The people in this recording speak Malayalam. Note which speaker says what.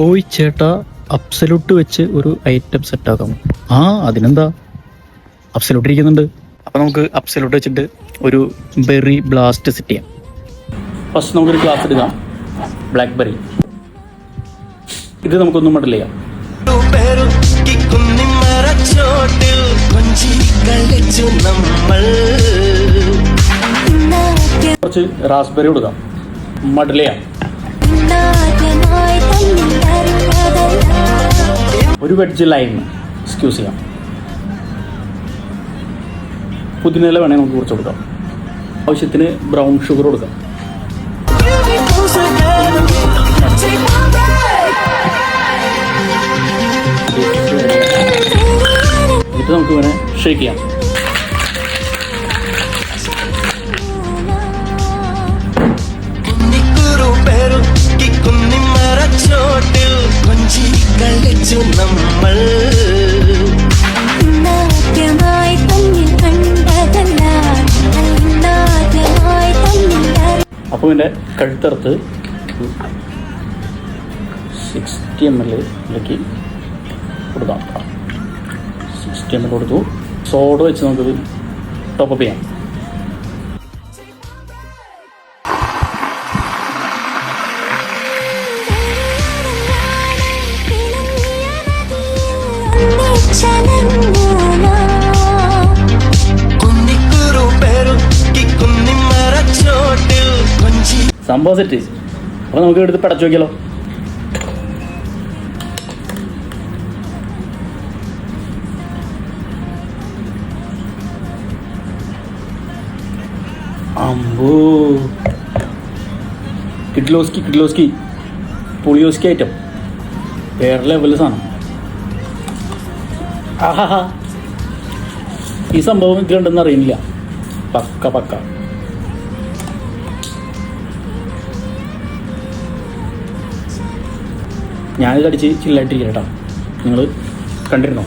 Speaker 1: ഓയ് ചേട്ടാ, അബ്സലൂട്ട് വെച്ച് ഒരു ഐറ്റം സെറ്റാക്കാം. ആ അതിനെന്താ, അബ്സലൂട്ട് ഇരിക്കുന്നുണ്ട്. അപ്പോൾ നമുക്ക് അബ്സലൂട്ട് വെച്ചിട്ട് ഒരു ബെറി ബ്ലാസ്റ്റ് സെറ്റ് ചെയ്യാം. ഫസ്റ്റ് നമുക്കൊരു ഗ്ലാസ് എടുക്കാം, ബ്ലാക്ക് ബെറി. ഇത് നമുക്കൊന്നും മടൽ ചെയ്യാം. കുറച്ച് റാസ്ബെറി കൊടുക്കാം, മടൽ ചെയ്യാം. ഒരു വെഡ്ജ് ലൈം എക്സ്ക്യൂസ് ചെയ്യാം. പുതിനയില വേണമെങ്കിൽ നമുക്ക് കുറച്ച് കൊടുക്കാം. ആവശ്യത്തിന് ബ്രൗൺ ഷുഗർ കൊടുക്കാം. എന്നിട്ട് നമുക്ക് ഇങ്ങനെ ഷേക്ക് ചെയ്യാം. അപ്പോൾ ഇതിൻ്റെ കഴുത്തറുത്ത് 60 ml കൊടുക്കാം. 60 ml കൊടുത്തു. സോഡ വെച്ച് നമുക്കത് ടോപ്പപ്പ് ചെയ്യാം. സംഭവം സെറ്റ്. അപ്പോൾ നമുക്ക് എടുത്ത് പടച്ചു നോക്കിയാലോ. അമ്പോ, കിഡ്ലോസ്കി പുളിയോസ്കി ഐറ്റം വേറെ ലെവല് സാധനം. ആഹാ, ഈ സംഭവം ഇതിലുണ്ടെന്ന് അറിയില്ല. പക്ക ഞാനിത് അടിച്ച് ചില്ലായിട്ടിരിക്കാം കേട്ടോ. നിങ്ങൾ കണ്ടിരുന്നോ?